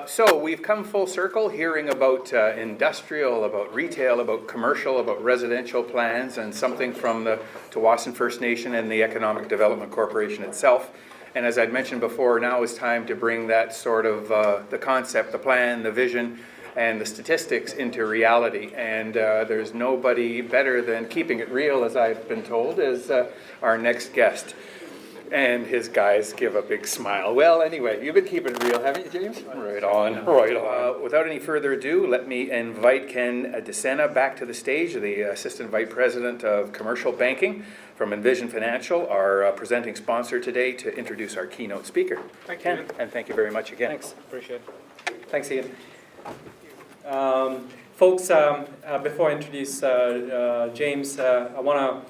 So we've come full circle hearing about industrial, about retail, about commercial, about residential plans, and something from the Tsawwassen First Nation and the Economic Development Corporation itself. And as I'd mentioned before, now is time to bring that sort of the concept, the plan, the vision, and the statistics into reality. And there's nobody better than keeping it real, as I've been told, as our next guest. And his guys give a big smile. Well, anyway, you've been keeping it real, haven't you, James? Right on, right on. Without any further ado, let me invite Ken DeSena back to the stage, the Assistant Vice President of Commercial Banking from Envision Financial, our presenting sponsor today, to introduce our keynote speaker. Thank Ken, you. and thank you very much again. Thanks, appreciate it. Thanks, Ian. Folks, before I introduce James, I want to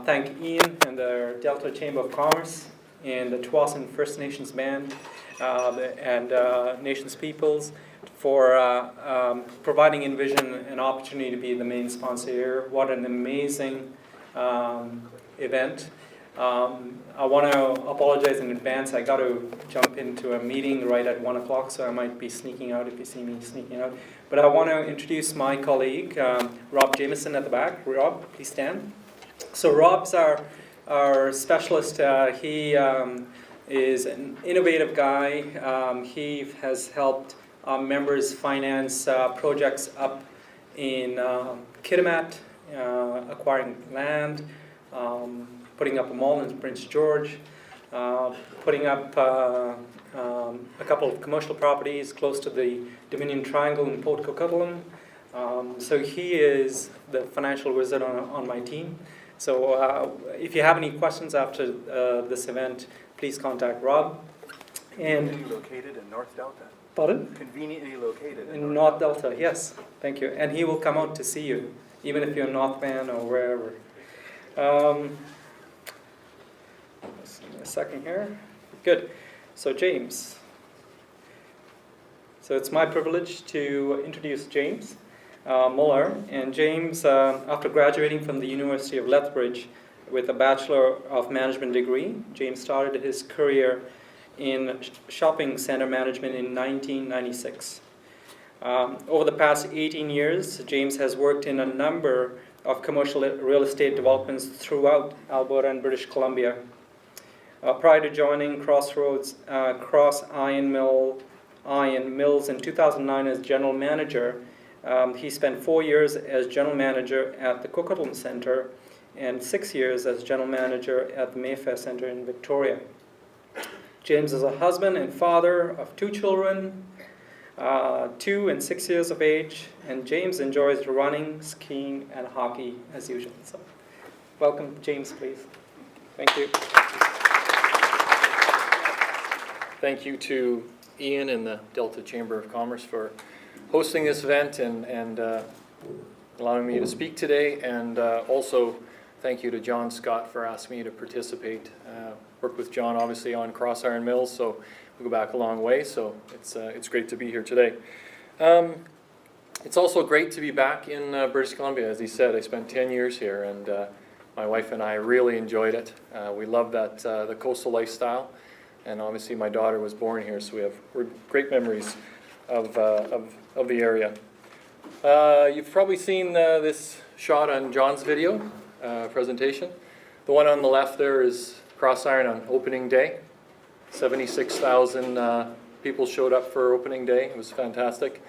thank Ian and the Delta Chamber of Commerce and the Tsawwassen First Nations Band and Nations Peoples for providing Envision an opportunity to be the main sponsor here. What an amazing event. I want to apologize in advance. I got to jump into a meeting right at 1 o'clock, so I might be sneaking out if you see me sneaking out. But I want to introduce my colleague, Rob Jameson at the back. Rob, please stand. So Rob's our specialist. He is an innovative guy. He has helped our members finance projects up in Kitimat, acquiring land, putting up a mall in Prince George, putting up a couple of commercial properties close to the Dominion Triangle in Port Coquitlam. So he is the financial wizard on my team. So if you have any questions after this event, please contact Rob. And conveniently located in North Delta. Pardon? Conveniently located in North Delta, yes. Thank you. And he will come out to see you, even if you're in North Van or wherever. Let's see a second here. Good. So James. So it's my privilege to introduce James Moller. And James, after graduating from the University of Lethbridge with a Bachelor of Management degree, James started his career in shopping center management in 1996. Over the past 18 years, James has worked in a number of commercial real estate developments throughout Alberta and British Columbia. Prior to joining CrossIron Mills in 2009 as general manager, he spent 4 years as general manager at the Coquitlam Centre and 6 years as general manager at the Mayfair Centre in Victoria. James is a husband and father of 2 children, 2 and 6 years of age, and James enjoys running, skiing, and hockey as usual. So, welcome, James, please. Thank you. Thank you to Ian and the Delta Chamber of Commerce for hosting this event and allowing me to speak today, and also thank you to John Scott for asking me to participate. Worked with John obviously on CrossIron Mills, so we go back a long way, so it's great to be here today. It's also great to be back in British Columbia. As he said, I spent 10 years here, and my wife and I really enjoyed it. We love that the coastal lifestyle, and obviously my daughter was born here, so we have great memories of the area. You've probably seen this shot on John's video presentation. The one on the left there is CrossIron on opening day. 76,000 people showed up for opening day. It was fantastic.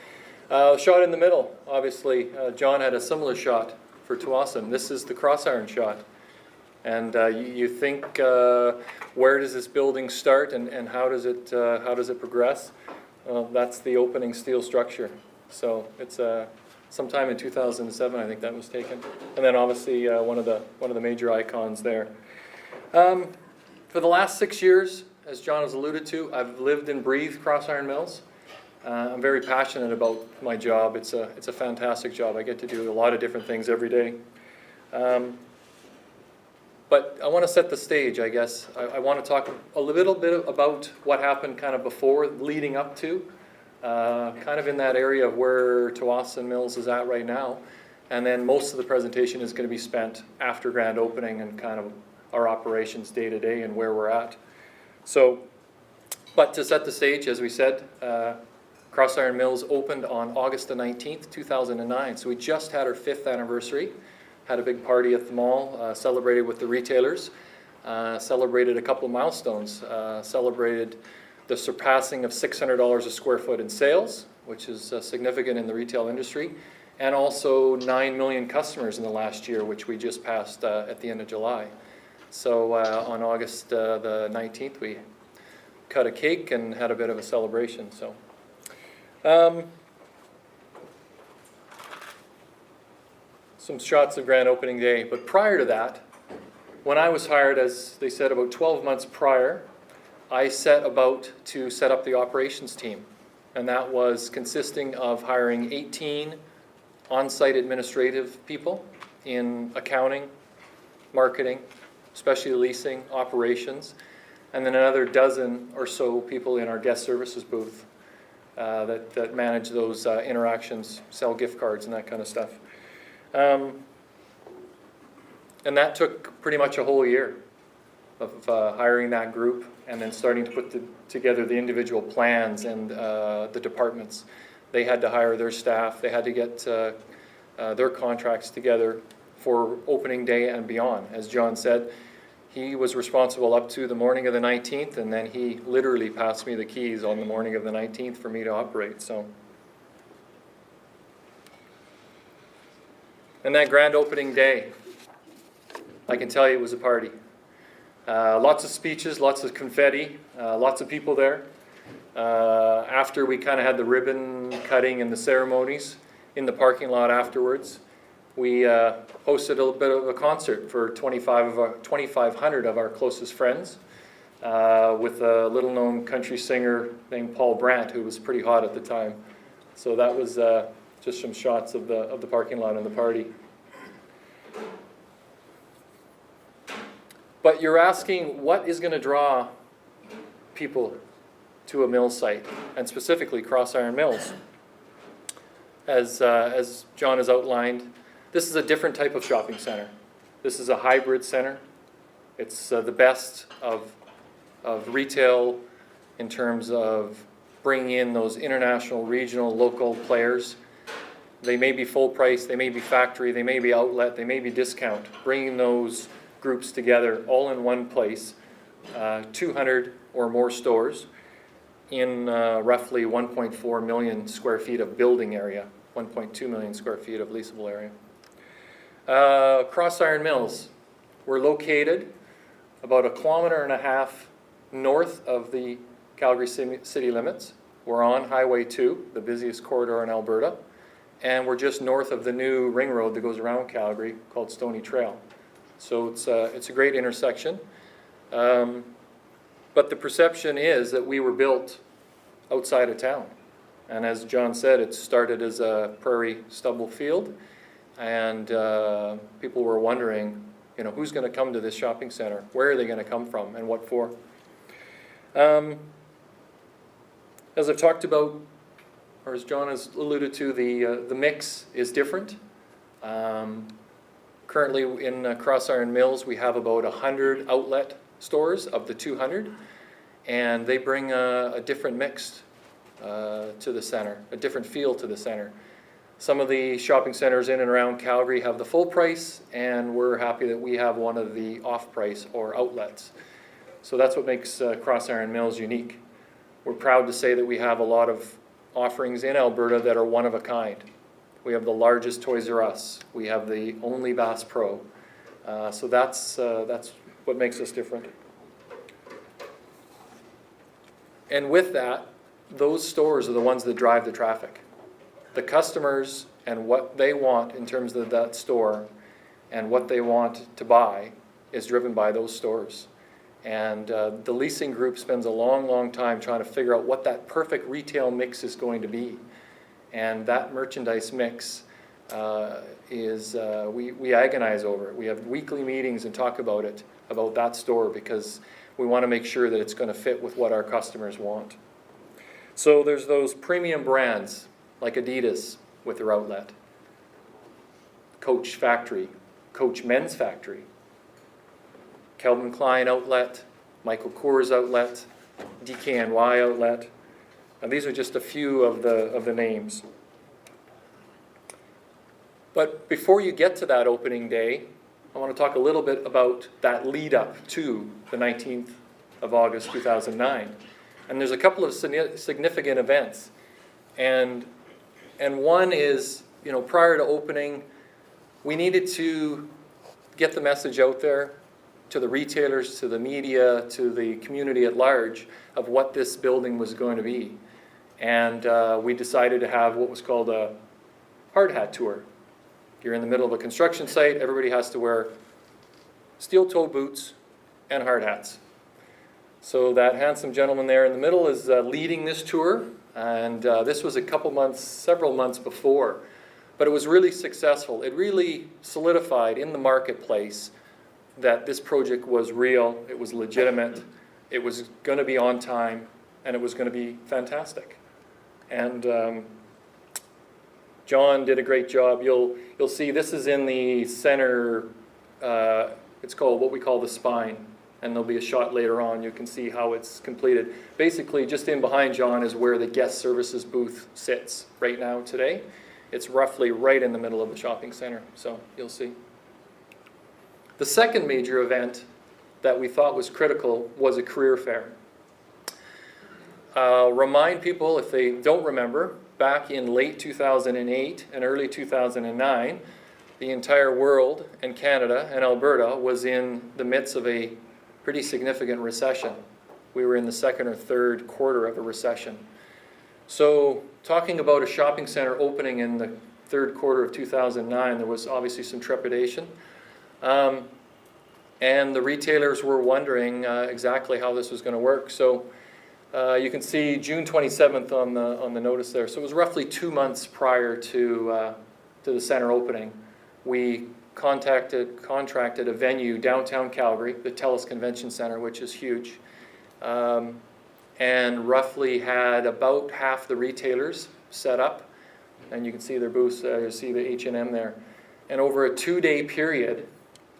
Shot in the middle, obviously, John had a similar shot for Tsawwassen. This is the CrossIron shot. And you think, where does this building start, and how does it progress? That's the opening steel structure. So it's sometime in 2007, I think that was taken. And then obviously one of the major icons there. For the last 6 years, as John has alluded to, I've lived and breathed CrossIron Mills. I'm very passionate about my job. It's a fantastic job. I get to do a lot of different things every day. But I want to set the stage, I guess. I want to talk a little bit about what happened kind of before, leading up to, kind of in that area of where Tsawwassen Mills is at right now. And then most of the presentation is going to be spent after grand opening and kind of our operations day to day and where we're at. So, but to set the stage, as we said, CrossIron Mills opened on August the 19th, 2009. So we just had our 5th anniversary. Had a big party at the mall, celebrated with the retailers, celebrated a couple of milestones, celebrated the surpassing of $600 a square foot in sales, which is significant in the retail industry, and also 9 million customers in the last year, which we just passed at the end of July. So on August the 19th, we cut a cake and had a bit of a celebration. So. Some shots of grand opening day, but prior to that, when I was hired, as they said, about 12 months prior, I set about to set up the operations team, and that was consisting of hiring 18 on-site administrative people in accounting, marketing, especially leasing, operations, and then another dozen or so people in our guest services booth that manage those interactions, sell gift cards and that kind of stuff. And that took pretty much a whole year of hiring that group and then starting to put together the individual plans and the departments. They had to hire their staff. They had to get their contracts together for opening day and beyond. As John said, he was responsible up to the morning of the 19th, and then he literally passed me the keys on the morning of the 19th for me to operate. So. And that grand opening day, I can tell you it was a party. Lots of speeches, lots of confetti, lots of people there. After we kind of had the ribbon cutting and the ceremonies in the parking lot afterwards, we hosted a little bit of a concert for 2,500 of our closest friends with a little-known country singer named Paul Brandt, who was pretty hot at the time. So that was just some shots of the parking lot and the party. But you're asking, what is going to draw people to a mill site, and specifically CrossIron Mills? As John has outlined, this is a different type of shopping center. This is a hybrid center. It's the best of retail in terms of bringing in those international, regional, local players. They may be full price, they may be factory, they may be outlet, they may be discount. Bringing those groups together all in one place, 200 or more stores in roughly 1.4 million square feet of building area, 1.2 million square feet of leasable area. CrossIron Mills, we're located about 1.5 kilometers north of the Calgary city limits. We're on Highway 2, the busiest corridor in Alberta, and we're just north of the new ring road that goes around Calgary called Stony Trail. So it's a great intersection. But the perception is that we were built outside of town. And as John said, it started as a prairie stubble field, and people were wondering, you know, who's going to come to this shopping center? Where are they going to come from, and what for? As I've talked about, or as John has alluded to, the mix is different. Currently in CrossIron Mills, we have about 100 outlet stores of the 200, and they bring a different mix to the center, a different feel to the center. Some of the shopping centers in and around Calgary have the full price, and we're happy that we have one of the off-price or outlets. So that's what makes CrossIron Mills unique. We're proud to say that we have a lot of offerings in Alberta that are one of a kind. We have the largest Toys R Us. We have the only Bass Pro. So that's what makes us different. And with that, those stores are the ones that drive the traffic. The customers and what they want in terms of that store and what they want to buy is driven by those stores. And the leasing group spends a long, long time trying to figure out what that perfect retail mix is going to be. And that merchandise mix we agonize over it. We have weekly meetings and talk about it, about that store, because we want to make sure that it's going to fit with what our customers want. So there's those premium brands like Adidas with their outlet, Coach Factory, Coach Men's Factory, Calvin Klein outlet, Michael Kors outlet, DKNY outlet, And these are just a few of the names. But before you get to that opening day, I want to talk a little bit about that lead up to the 19th of August 2009. And there's a couple of significant events. And one is, prior to opening, we needed to get the message out there to the retailers, to the media, to the community at large of what this building was going to be. And we decided to have what was called a hard hat tour. You're in the middle of a construction site, everybody has to wear steel-toe boots and hard hats. So that handsome gentleman there in the middle is leading this tour, and this was several months before. But it was really successful. It really solidified in the marketplace that this project was real, it was legitimate, it was going to be on time, and it was going to be fantastic. And John did a great job. You'll see this is in the center, it's called what we call the spine, and there'll be a shot later on. You can see how it's completed. Basically, just in behind John is where the guest services booth sits right now today. It's roughly right in the middle of the shopping center, so you'll see. The second major event that we thought was critical was a career fair. Remind people, if they don't remember, back in late 2008 and early 2009, the entire world and Canada and Alberta was in the midst of a pretty significant recession. We were in the second or third quarter of a recession. So talking about a shopping center opening in the third quarter of 2009, there was obviously some trepidation. And the retailers were wondering exactly how this was going to work. So you can see June 27th on the notice there. So it was roughly 2 months prior to the center opening. We contracted a venue downtown Calgary, the TELUS Convention Center, which is huge, and roughly had about half the retailers set up. And you can see their booths, you see the H&M there. And over a 2-day period,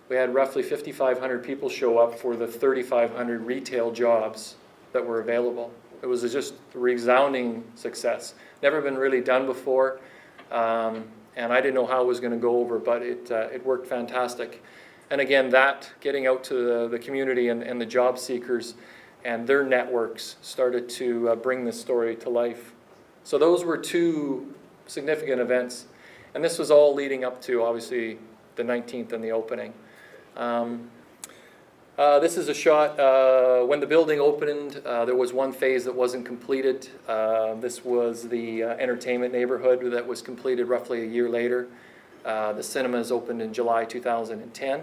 we had roughly 5,500 people show up for the 3,500 retail jobs that were available. It was just a resounding success. Never been really done before, and I didn't know how it was going to go over, but it worked fantastic. And again, that getting out to the community and the job seekers and their networks started to bring this story to life. So those were two significant events, and this was all leading up to, obviously, the 19th and the opening. This is a shot when the building opened. There was one phase that wasn't completed. This was the entertainment neighborhood that was completed roughly a year later. The cinemas opened in July 2010.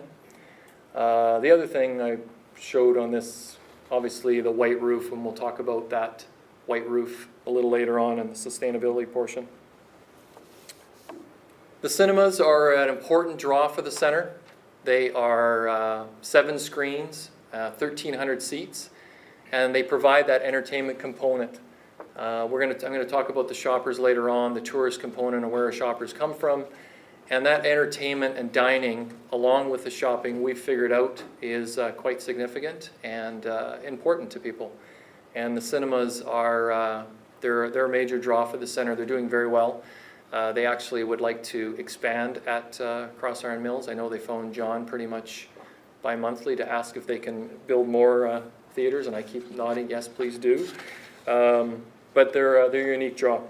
The other thing I showed on this, obviously the white roof, and we'll talk about that white roof a little later on in the sustainability portion. The cinemas are an important draw for the center. They are 7 screens, 1,300 seats, and they provide that entertainment component. I'm going to talk about the shoppers later on, the tourist component and where our shoppers come from. And that entertainment and dining, along with the shopping, we've figured out is quite significant and important to people. And the cinemas are they're a major draw for the center. They're doing very well. They actually would like to expand at CrossIron Mills. I know they phone John pretty much bi-monthly to ask if they can build more theaters, and I keep nodding, yes, please do. But they're a unique draw.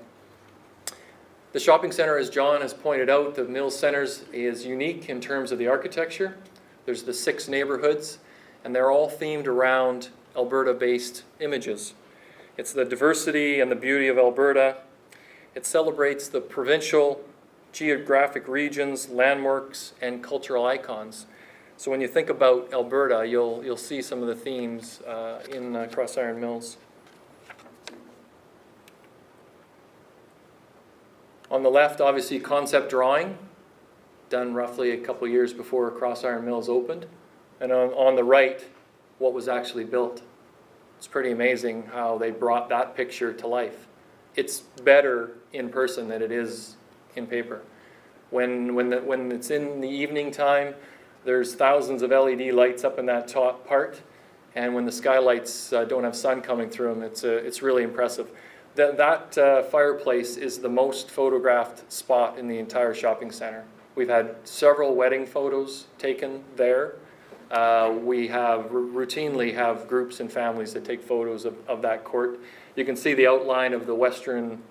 The shopping center, as John has pointed out, the Mills Centers is unique in terms of the architecture. There's the 6 neighborhoods, and they're all themed around Alberta-based images. It's the diversity and the beauty of Alberta. It celebrates the provincial, geographic regions, landmarks, and cultural icons. So when you think about Alberta, you'll see some of the themes in CrossIron Mills. On the left, obviously, concept drawing, done roughly a couple years before CrossIron Mills opened. And on the right, what was actually built. It's pretty amazing how they brought that picture to life. It's better in person than it is in paper. When it's in the evening time, there's thousands of LED lights up in that top part, and when the skylights don't have sun coming through them, it's really impressive. That fireplace is the most photographed spot in the entire shopping center. We've had several wedding photos taken there. We routinely have groups and families that take photos of that court. You can see the outline of the Western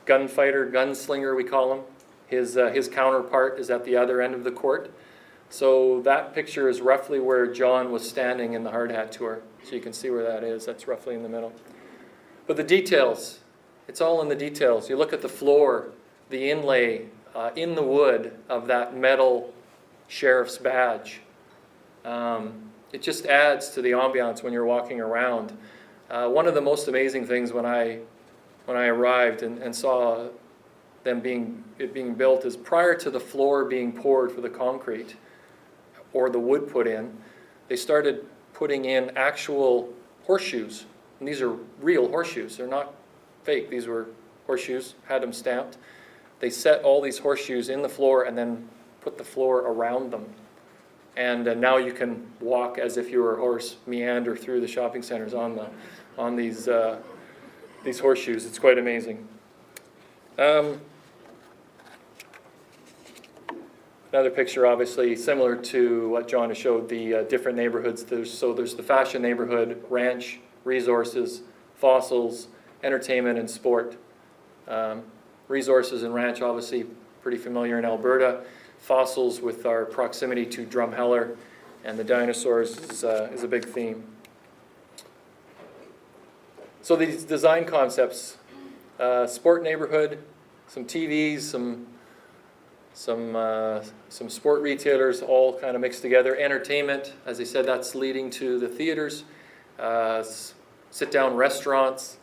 gunfighter, gunslinger we call him. His counterpart is at the other end of the court. So that picture is roughly where John was standing in the hard hat tour. So you can see where that is. That's roughly in the middle. But the details, it's all in the details. You look at the floor, the inlay in the wood of that metal sheriff's badge. It just adds to the ambiance when you're walking around. One of the most amazing things when I arrived and saw it being built is prior to the floor being poured for the concrete or the wood put in, they started putting in actual horseshoes. And these are real horseshoes. They're not fake. These were horseshoes, had them stamped. They set all these horseshoes in the floor and then put the floor around them. And now you can walk as if you were a horse, meander through the shopping centers on these horseshoes. It's quite amazing. Another picture, obviously, similar to what John has showed, the different neighborhoods. There's the fashion neighborhood, ranch, resources, fossils, entertainment, and sport. Resources and ranch, obviously, pretty familiar in Alberta. Fossils with our proximity to Drumheller, and the dinosaurs is a big theme. So these design concepts, sport neighborhood, some TVs, some sport retailers, all kind of mixed together. Entertainment, as I said, that's leading to the theaters. Sit-down restaurants,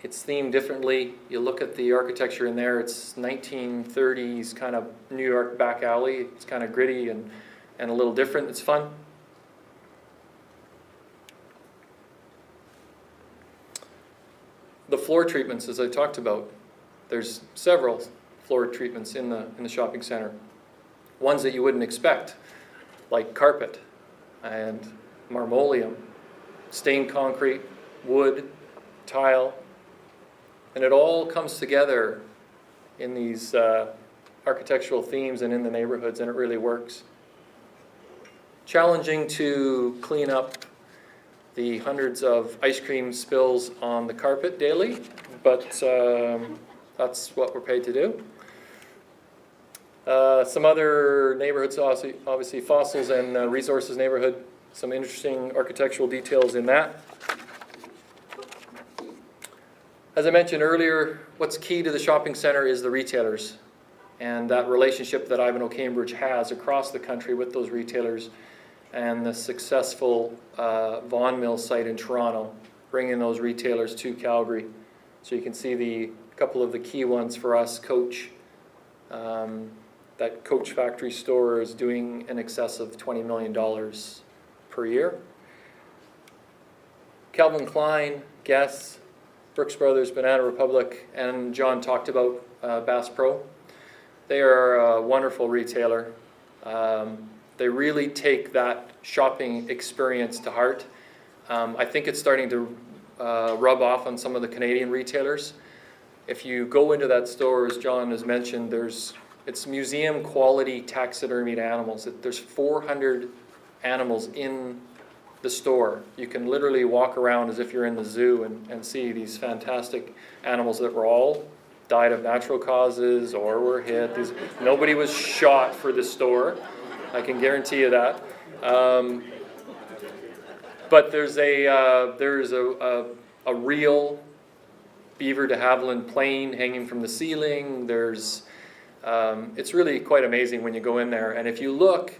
it's themed differently. You look at the architecture in there, it's 1930s kind of New York back alley. It's kind of gritty and a little different. It's fun. The floor treatments, as I talked about, there's several floor treatments in the shopping center. Ones that you wouldn't expect, like carpet and marmoleum, stained concrete, wood, tile, and it all comes together in these architectural themes and in the neighborhoods, and it really works. Challenging to clean up the hundreds of ice cream spills on the carpet daily, but that's what we're paid to do. Some other neighborhoods, obviously fossils and resources neighborhood, some interesting architectural details in that. As I mentioned earlier, what's key to the shopping center is the retailers and that relationship that Ivanhoe Cambridge has across the country with those retailers, and the successful Vaughan Mills site in Toronto, bringing those retailers to Calgary. So you can see a couple of the key ones for us. Coach, that Coach factory store is doing in excess of $20 million per year. Calvin Klein, Guess, Brooks Brothers, Banana Republic, and John talked about Bass Pro. They are a wonderful retailer. They really take that shopping experience to heart. I think it's starting to rub off on some of the Canadian retailers. If you go into that store, as John has mentioned, it's museum quality taxidermied animals. There's 400 animals in the store. You can literally walk around as if you're in the zoo and see these fantastic animals that were all died of natural causes or were hit. Nobody was shot for the store. I can guarantee you that. But there's a real beaver de Havilland plane hanging from the ceiling. It's really quite amazing when you go in there. And if you look,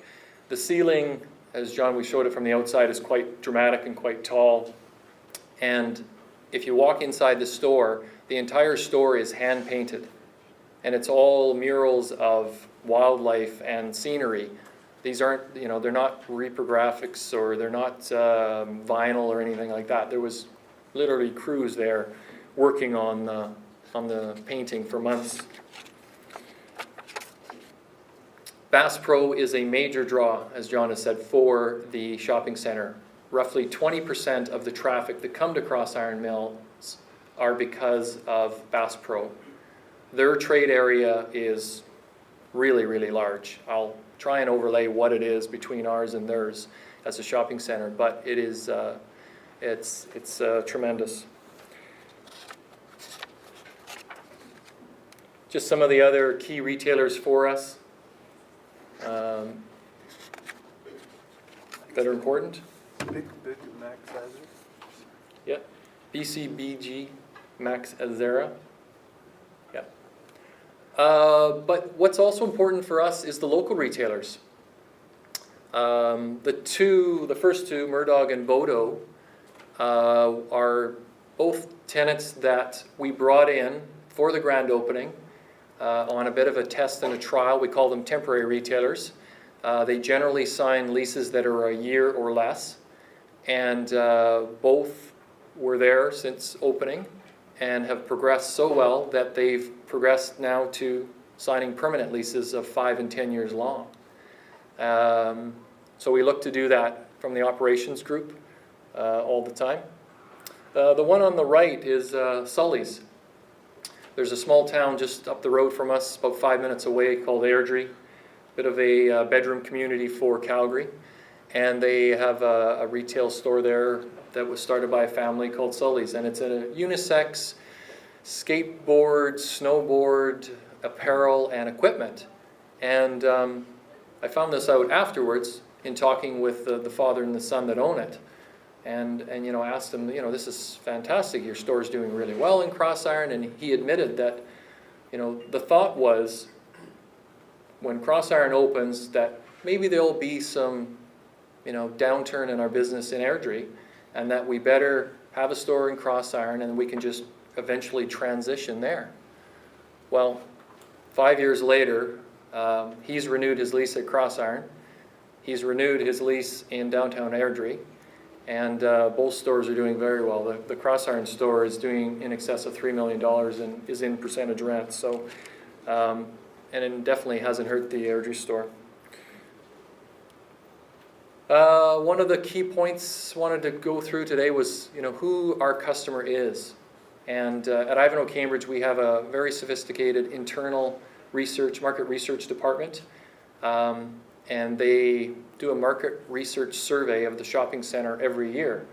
the ceiling, as John, we showed it from the outside, is quite dramatic and quite tall. And if you walk inside the store, the entire store is hand painted. And it's all murals of wildlife and scenery. These aren't, they're not reprographics or they're not vinyl or anything like that. There was literally crews there working on the painting for months. Bass Pro is a major draw, as John has said, for the shopping center. Roughly 20% of the traffic that come to CrossIron Mills are because of Bass Pro. Their trade area is really, really large. I'll try and overlay what it is between ours and theirs as a shopping center, but it is it's tremendous. Just some of the other key retailers for us that are important. Big Max Hazard. Yeah, BCBG, Max Azera. Yeah. But what's also important for us is the local retailers. The first two, Murdoch and Bodo, are both tenants that we brought in for the grand opening on a bit of a test and a trial. We call them temporary retailers. They generally sign leases that are a year or less, and both were there since opening and have progressed so well that they've progressed now to signing permanent leases of 5 and 10 years long. So we look to do that from the operations group all the time. The one on the right is Sully's. There's a small town just up the road from us, about 5 minutes away, called Airdrie. Bit of a bedroom community for Calgary. And they have a retail store there that was started by a family called Sully's. And it's a unisex skateboard, snowboard, apparel, and equipment. And I found this out afterwards in talking with the father and the son that own it. And you know, asked him, you know, this is fantastic. Your store's doing really well in CrossIron. And he admitted that, you know, the thought was when CrossIron opens that maybe there'll be some, you know, downturn in our business in Airdrie, and that we better have a store in CrossIron and we can just eventually transition there. Well, 5 years later, he's renewed his lease at CrossIron. He's renewed his lease in downtown Airdrie, and both stores are doing very well. The CrossIron store is doing in excess of $3 million and is in percentage rent. So, and it definitely hasn't hurt the Airdrie store. One of the key points I wanted to go through today was, you know, who our customer is. And at Ivanhoe Cambridge, we have a very sophisticated internal market research department. And they do a market research survey of the shopping center every year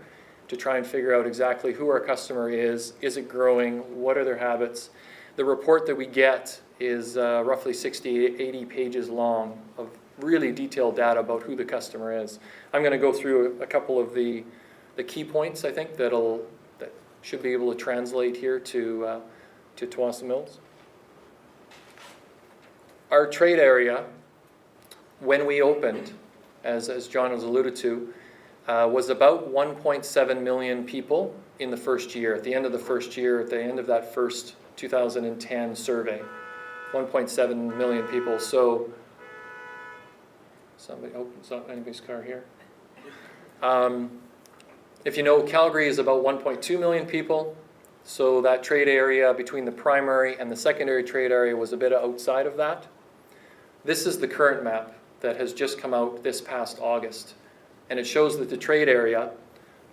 to try and figure out exactly who our customer is it growing, what are their habits. The report that we get is roughly 60, 80 pages long of really detailed data about who the customer is. I'm going to go through a couple of the key points, I think, that should be able to translate here to Tsawwassen Mills. Our trade area, when we opened, as John has alluded to, was about 1.7 million people in the first year. At the end of the first year, at the end of that first 2010 survey, 1.7 million people. So, somebody opens up anybody's car here. If you know, Calgary is about 1.2 million people. So that trade area between the primary and the secondary trade area was a bit outside of that. This is the current map that has just come out this past August. And it shows that the trade area,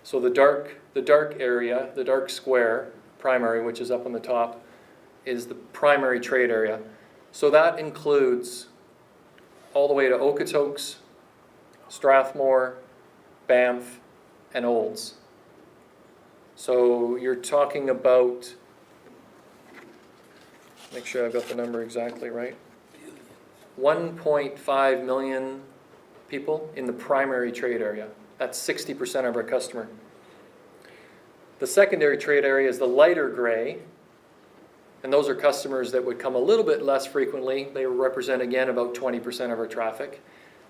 so the dark area, the dark square, primary, which is up on the top, is the primary trade area. So that includes all the way to Okotoks, Strathmore, Banff, and Olds. So you're talking about, make sure I've got the number exactly right, 1.5 million people in the primary trade area. That's 60% of our customer. The secondary trade area is the lighter gray, and those are customers that would come a little bit less frequently. They represent, again, about 20% of our traffic,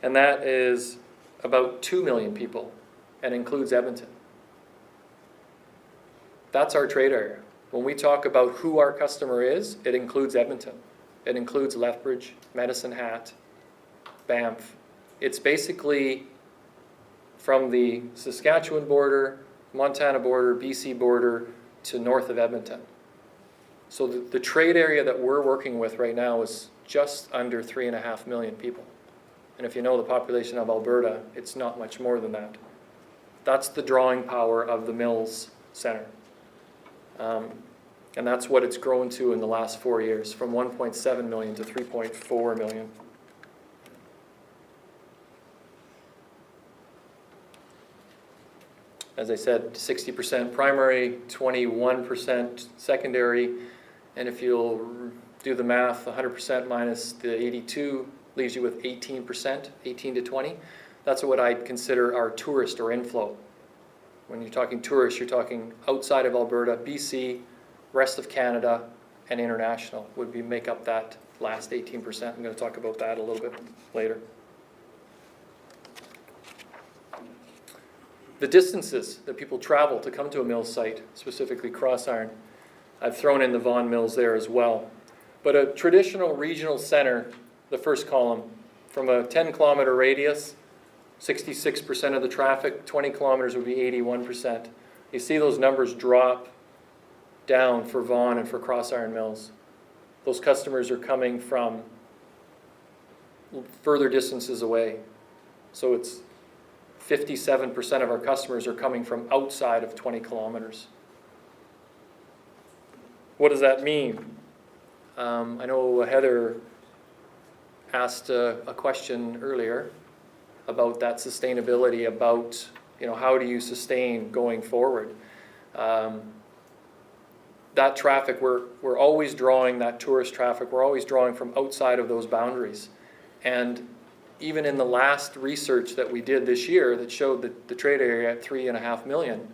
and that is about 2 million people and includes Edmonton. That's our trade area. When we talk about who our customer is, it includes Edmonton. It includes Lethbridge, Medicine Hat, Banff. It's basically from the Saskatchewan border, Montana border, BC border, to north of Edmonton. So the trade area that we're working with right now is just under 3.5 million people. And if you know the population of Alberta, it's not much more than that. That's the drawing power of the Mills Center. And that's what it's grown to in the last 4 years, from 1.7 million to 3.4 million. As I said, 60% primary, 21% secondary, and if you'll do the math, 100% minus the 82 leaves you with 18%, 18 to 20. That's what I'd consider our tourist or inflow. When you're talking tourists, you're talking outside of Alberta, BC, rest of Canada, and international would make up that last 18%. I'm going to talk about that a little bit later. The distances that people travel to come to a mill site, specifically CrossIron, I've thrown in the Vaughan Mills there as well. But a traditional regional center, the first column, from a 10-kilometer radius, 66% of the traffic, 20 kilometers would be 81%. You see those numbers drop down for Vaughan and for CrossIron Mills. Those customers are coming from further distances away. So it's 57% of our customers are coming from outside of 20 kilometers. What does that mean? I know Heather asked a question earlier about that sustainability, about how do you sustain going forward. That traffic, we're always drawing that tourist traffic, we're always drawing from outside of those boundaries. And even in the last research that we did this year that showed that the trade area at 3.5 million,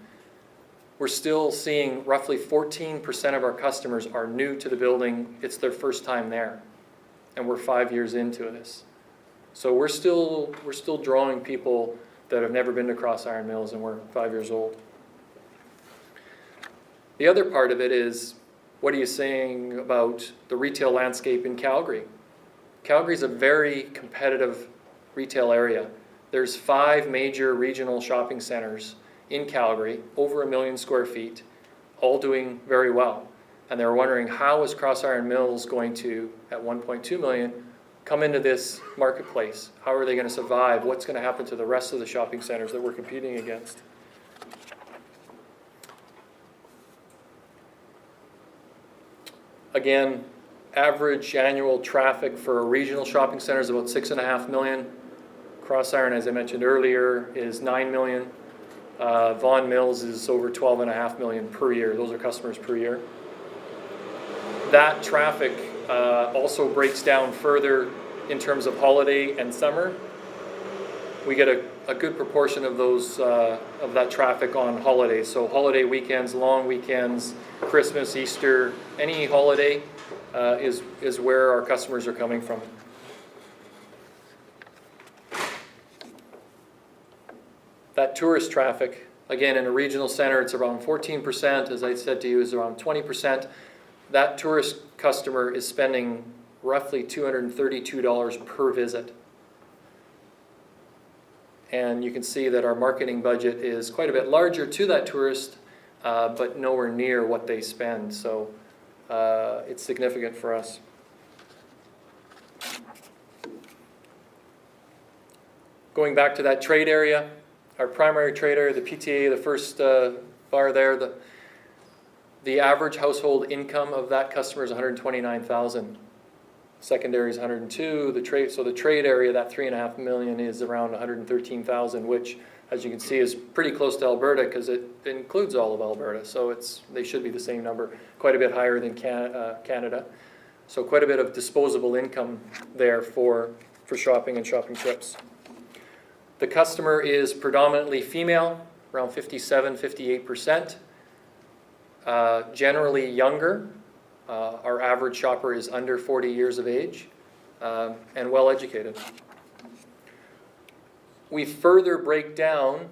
we're still seeing roughly 14% of our customers are new to the building. It's their first time there. And we're 5 years into this. So we're still drawing people that have never been to CrossIron Mills, and we're 5 years old. The other part of it is, what are you saying about the retail landscape in Calgary? Calgary's a very competitive retail area. There's 5 major regional shopping centers in Calgary, over 1 million square feet, all doing very well. And they're wondering, how is CrossIron Mills going to, at 1.2 million, come into this marketplace? How are they going to survive? What's going to happen to the rest of the shopping centers that we're competing against? Again, average annual traffic for a regional shopping center is about 6.5 million. CrossIron, as I mentioned earlier, is 9 million. Vaughan Mills is over 12.5 million per year. Those are customers per year. That traffic also breaks down further in terms of holiday and summer. We get a good proportion of those of that traffic on holidays. So holiday weekends, long weekends, Christmas, Easter, any holiday is where our customers are coming from. That tourist traffic, again, in a regional center, it's around 14%. As I said to you, is around 20%. That tourist customer is spending roughly $232 per visit. And you can see that our marketing budget is quite a bit larger to that tourist, but nowhere near what they spend. So it's significant for us. Going back to that trade area, our primary trade area, the PTA, the first bar there, the average household income of that customer is $129,000. Secondary is 102. The trade area, that 3.5 million, is around 113,000, which, as you can see, is pretty close to Alberta because it includes all of Alberta. So they should be the same number, quite a bit higher than Canada. So quite a bit of disposable income there for shopping and shopping trips. The customer is predominantly female, around 57-58%. Generally younger. Our average shopper is under 40 years of age and well educated. We further break down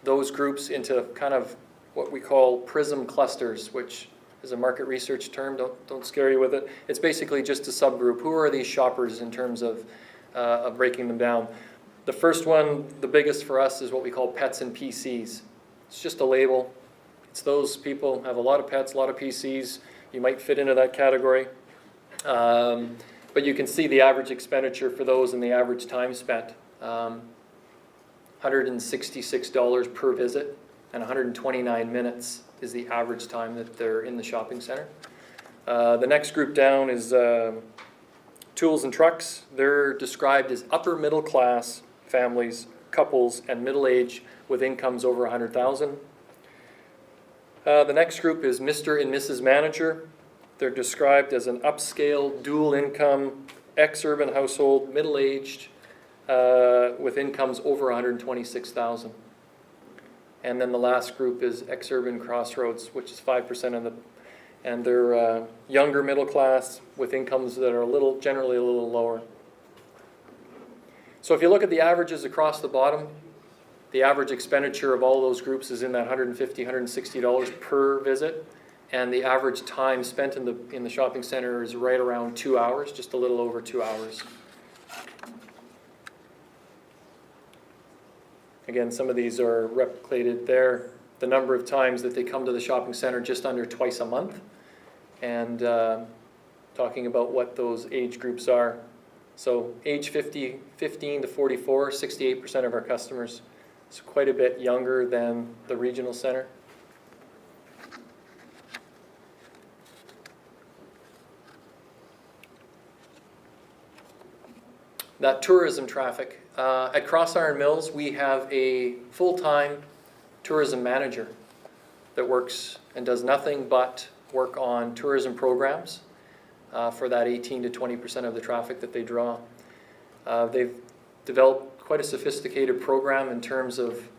those groups into kind of what we call prism clusters, which is a market research term. Don't scare you with it. It's basically just a subgroup. Who are these shoppers in terms of breaking them down? The first one, the biggest for us, is what we call pets and PCs. It's just a label. It's those people have a lot of pets, a lot of PCs. You might fit into that category. But you can see the average expenditure for those and the average time spent. $166 per visit and 129 minutes is the average time that they're in the shopping center. The next group down is tools and trucks. They're described as upper middle class families, couples, and middle age with incomes over 100,000. The next group is Mr. and Mrs. Manager. They're described as an upscale, dual income, ex-urban household, middle-aged, with incomes over 126,000. And then the last group is ex-urban crossroads, which is 5% of the, and they're younger middle class with incomes that are generally a little lower. So if you look at the averages across the bottom, the average expenditure of all those groups is in that $150, $160 per visit, and the average time spent in the shopping center is right around 2 hours, just a little over 2 hours. Again, some of these are replicated there. The number of times that they come to the shopping center, just under twice a month, and talking about what those age groups are. So age 15 to 44, 68% of our customers. It's quite a bit younger than the regional center. That tourism traffic. At CrossIron Mills, we have a full-time tourism manager that works and does nothing but work on tourism programs for that 18 to 20% of the traffic that they draw. They've developed quite a sophisticated program in terms of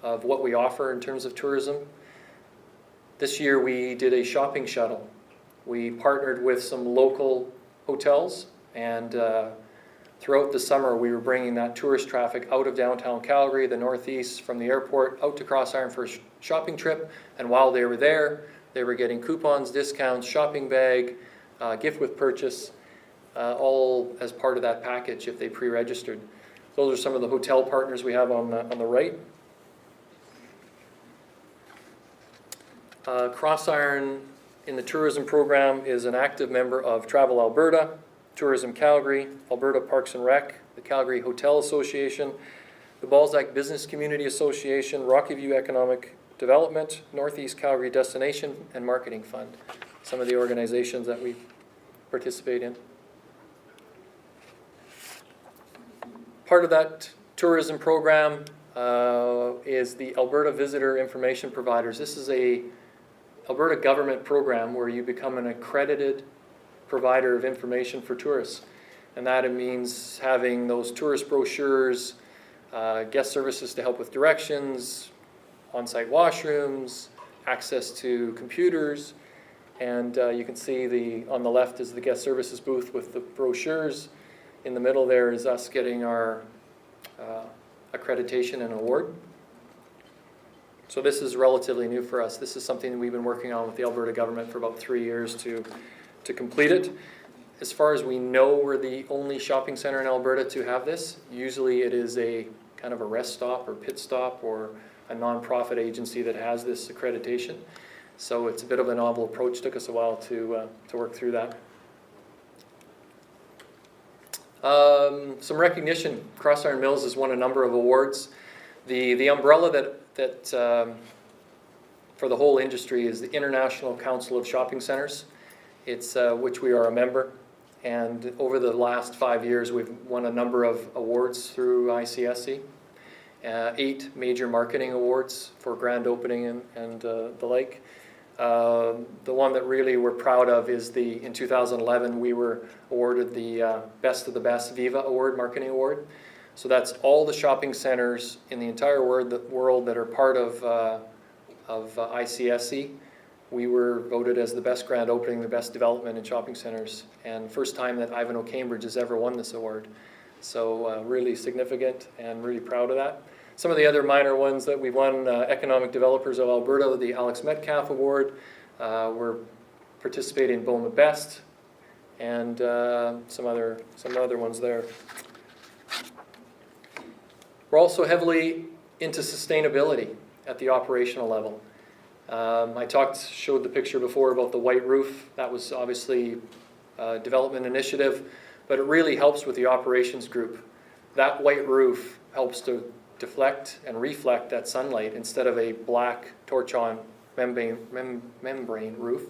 what we offer in terms of tourism. This year we did a shopping shuttle. We partnered with some local hotels, and throughout the summer we were bringing that tourist traffic out of downtown Calgary, the northeast, from the airport out to CrossIron for a shopping trip. And while they were there, they were getting coupons, discounts, shopping bag, gift with purchase, all as part of that package if they pre-registered. Those are some of the hotel partners we have on the right. CrossIron in the tourism program is an active member of Travel Alberta, Tourism Calgary, Alberta Parks and Rec, the Calgary Hotel Association, the Balzac Business Community Association, Rocky View Economic Development, Northeast Calgary Destination and Marketing Fund. Some of the organizations that we participate in. Part of that tourism program is the Alberta Visitor Information Providers. This is a Alberta government program where you become an accredited provider of information for tourists. And that it means having those tourist brochures, guest services to help with directions, on-site washrooms, access to computers, and you can see on the left is the guest services booth with the brochures. In the middle there is us getting our accreditation and award. So this is relatively new for us. This is something that we've been working on with the Alberta government for about 3 years to complete it. As far as we know, we're the only shopping center in Alberta to have this. Usually it is a kind of a rest stop or pit stop or a nonprofit agency that has this accreditation. So it's a bit of a novel approach. Took us a while to work through that. Some recognition. CrossIron Mills has won a number of awards. The umbrella that for the whole industry is the International Council of Shopping Centers. It's which we are a member. And over the last 5 years, we've won a number of awards through ICSC. 8 major marketing awards for grand opening and the like. The one that really we're proud of is in 2011 we were awarded the Best of the Best Viva Award, Marketing Award. So that's all the shopping centers in the entire world that are part of ICSC. We were voted as the best grand opening, the best development in shopping centers, and first time that Ivanhoe Cambridge has ever won this award. So really significant and really proud of that. Some of the other minor ones that we won, Economic Developers of Alberta, the Alex Metcalf Award. We're participating in BOMA Best, and some other ones there. We're also heavily into sustainability at the operational level. I showed the picture before about the white roof. That was obviously a development initiative, but it really helps with the operations group. That white roof helps to deflect and reflect that sunlight instead of a black torch-on membrane roof,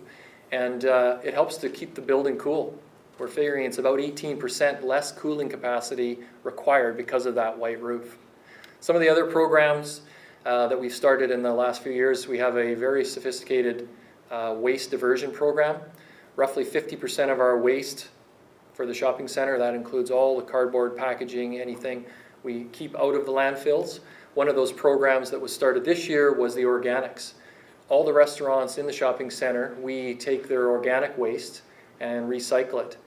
and it helps to keep the building cool. We're figuring it's about 18% less cooling capacity required because of that white roof. Some of the other programs that we've started in the last few years, we have a very sophisticated waste diversion program. Roughly 50% of our waste for the shopping center, that includes all the cardboard, packaging, anything, we keep out of the landfills. One of those programs that was started this year was the organics. All the restaurants in the shopping center, we take their organic waste and recycle it.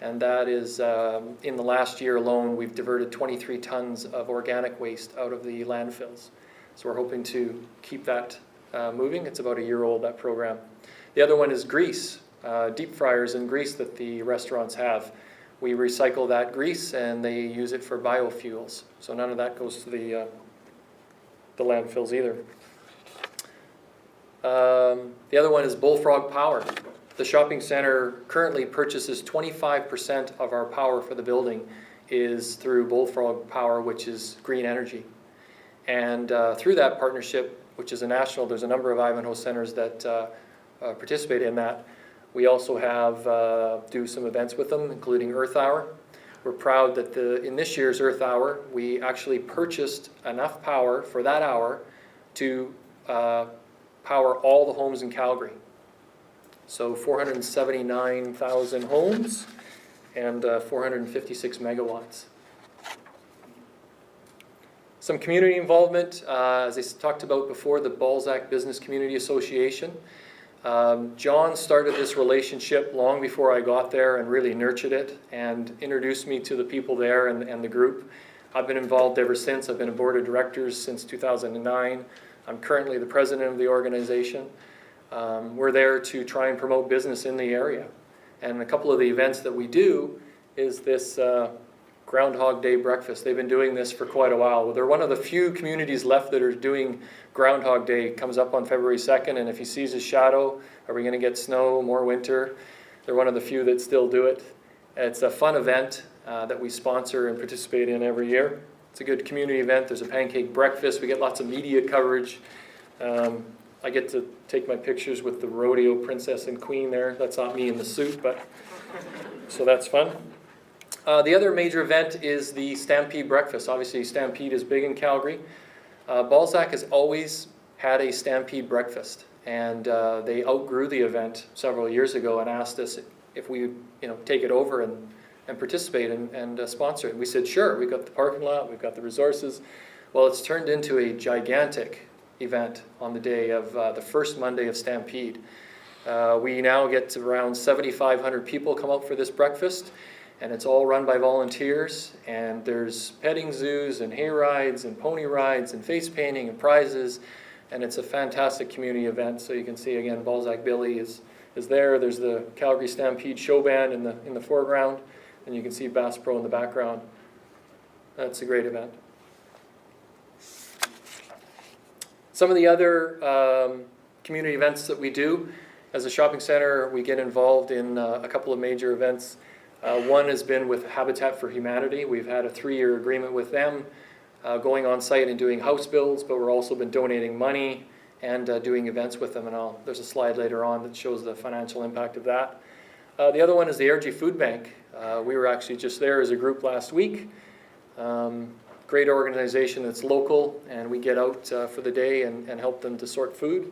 And that is, in the last year alone, we've diverted 23 tons of organic waste out of the landfills. So we're hoping to keep that moving. It's about a year old, that program. The other one is grease, deep fryers and grease that the restaurants have. We recycle that grease and they use it for biofuels. So none of that goes to the landfills either. The other one is bullfrog power. The shopping center currently purchases 25% of our power for the building is through bullfrog power, which is green energy. And through that partnership, which is a national, there's a number of Ivanhoe centers that participate in that. We also have do some events with them, including Earth Hour. We're proud that in this year's Earth Hour, we actually purchased enough power for that hour to power all the homes in Calgary. So 479,000 homes and 456 megawatts. Some community involvement, as I talked about before, the Balzac Business Community Association. John started this relationship long before I got there and really nurtured it and introduced me to the people there and the group. I've been involved ever since. I've been a board of directors since 2009. I'm currently the president of the organization. We're there to try and promote business in the area. And a couple of the events that we do is this Groundhog Day breakfast. They've been doing this for quite a while. They're one of the few communities left that are doing Groundhog Day. It comes up on February 2nd, and if he sees his shadow, are we going to get snow, more winter? They're one of the few that still do it. It's a fun event that we sponsor and participate in every year. It's a good community event. There's a pancake breakfast. We get lots of media coverage. I get to take my pictures with the rodeo princess and queen there. That's not me in the suit, but so that's fun. The other major event is the Stampede Breakfast. Obviously, Stampede is big in Calgary. Balzac has always had a Stampede Breakfast, and they outgrew the event several years ago and asked us if we, take it over and participate and sponsor it. And we said, sure. We've got the parking lot, we've got the resources. Well, it's turned into a gigantic event on the day of the first Monday of Stampede. We now get to around 7,500 people come out for this breakfast. And it's all run by volunteers, and there's petting zoos and hay rides and pony rides and face painting and prizes, and it's a fantastic community event. So you can see again, Balzac Billy is there. There's the Calgary Stampede show band in the foreground, and you can see Bass Pro in the background. That's a great event. Some of the other community events that we do as a shopping center, we get involved in a couple of major events. One has been with Habitat for Humanity. We've had a 3-year agreement with them, going on site and doing house builds, but we've also been donating money and doing events with them. And there's a slide later on that shows the financial impact of that. The other one is the Airdrie Food Bank. We were actually just there as a group last week. Great organization that's local, and we get out for the day and help them to sort food.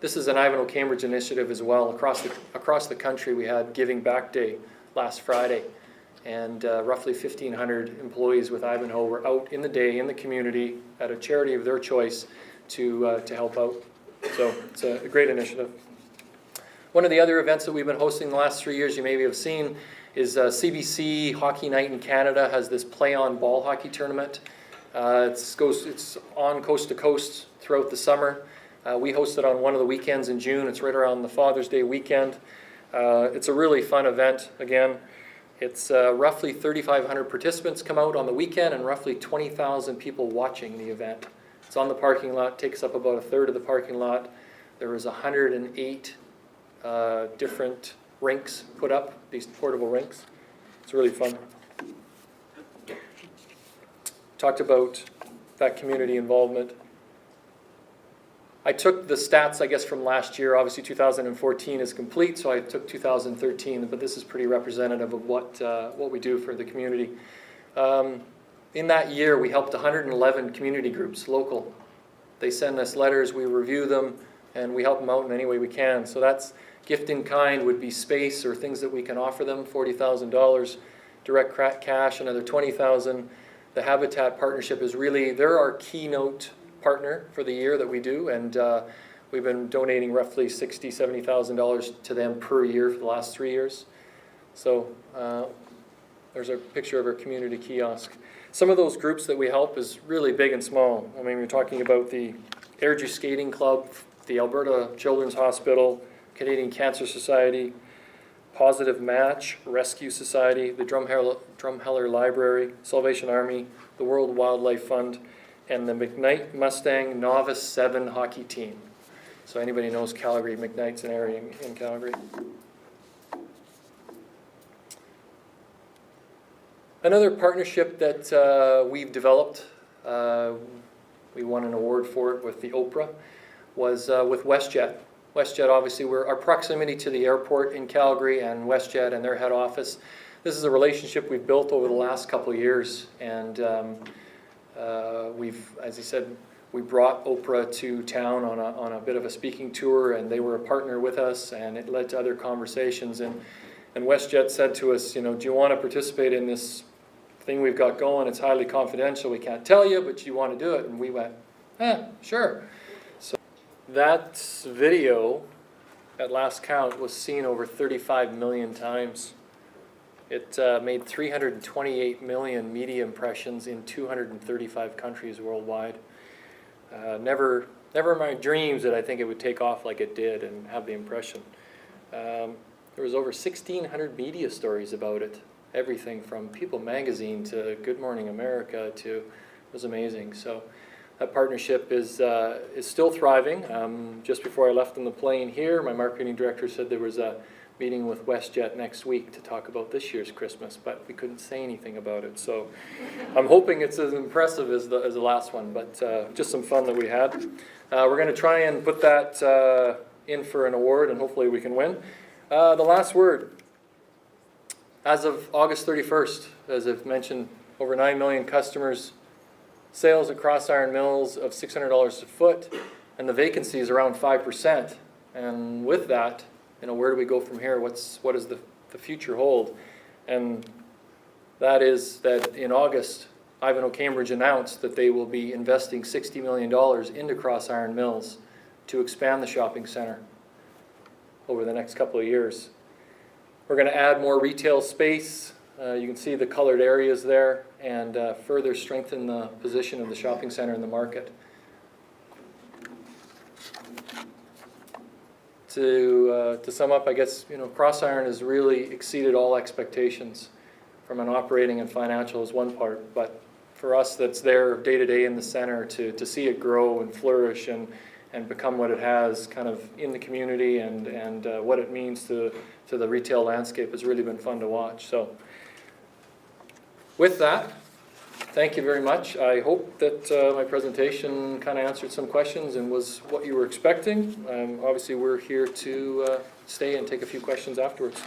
This is an Ivanhoe Cambridge initiative as well. Across the country, we had Giving Back Day last Friday, and roughly 1,500 employees with Ivanhoe were out in the day in the community at a charity of their choice to help out. So it's a great initiative. One of the other events that we've been hosting the last 3 years, you maybe have seen, is CBC Hockey Night in Canada has this play-on ball hockey tournament. It's on coast to coast throughout the summer. We host it on one of the weekends in June. It's right around the Father's Day weekend. It's a really fun event. Again, it's roughly 3,500 participants come out on the weekend and roughly 20,000 people watching the event. It's on the parking lot, takes up about a third of the parking lot. There was 108 different rinks put up, these portable rinks. It's really fun. Talked about that community involvement. I took the stats, I guess, from last year. Obviously, 2014 is complete, so I took 2013, but this is pretty representative of what we do for the community. In that year, we helped 111 community groups, local. They send us letters, we review them, and we help them out in any way we can. So that's gift in kind would be space or things that we can offer them, $40,000, direct cash, another $20,000. The Habitat partnership is really, they're our Keynote partner for the year that we do, and we've been donating roughly $60,000, $70,000 to them per year for the last 3 years. So there's a picture of our community kiosk. Some of those groups that we help is really big and small. I mean, we're talking about the Airdrie Skating Club, the Alberta Children's Hospital, Canadian Cancer Society, Positive Match, Rescue Society, the Drumheller Library, Salvation Army, the World Wildlife Fund, and the McKnight Mustang Novice 7 hockey team. So anybody knows Calgary, McKnight's an area in Calgary. Another partnership that we've developed, we won an award for it with the Oprah, was with WestJet. WestJet, obviously, our proximity to the airport in Calgary and WestJet and their head office. This is a relationship we've built over the last couple of years, and we've, as I said, we brought Oprah to town on a bit of a speaking tour, and they were a partner with us, and it led to other conversations. And WestJet said to us, you know, do you want to participate in this thing we've got going? It's highly confidential. We can't tell you, but you want to do it. And we went, sure. So that video, at last count, was seen over 35 million times. It made 328 million media impressions in 235 countries worldwide. Never in my dreams did I think it would take off like it did and have the impression. There was over 1,600 media stories about it. Everything from People Magazine to Good Morning America to, it was amazing. So that partnership is still thriving. Just before I left on the plane here, my marketing director said there was a meeting with WestJet next week to talk about this year's Christmas, but we couldn't say anything about it. So I'm hoping it's as impressive as the last one, but just some fun that we had. We're going to try and put that in for an award, and hopefully we can win. The last word. As of August 31st, as I've mentioned, over 9 million customers, sales at CrossIron Mills of $600 a foot, and the vacancy is around 5%. And with that, you know, where do we go from here? What does the future hold? And that is that in August, Ivanhoe Cambridge announced that they will be investing $60 million into CrossIron Mills to expand the shopping center over the next couple of years. We're going to add more retail space. You can see the colored areas there, and further strengthen the position of the shopping center in the market. To sum up, I guess, you know, CrossIron has really exceeded all expectations from an operating and financial is one part, but for us that's there day to day in the center to see it grow and flourish and become what it has kind of in the community and what it means to the retail landscape has really been fun to watch. So with that, thank you very much. I hope that my presentation kind of answered some questions and was what you were expecting. Obviously we're here to stay and take a few questions afterwards.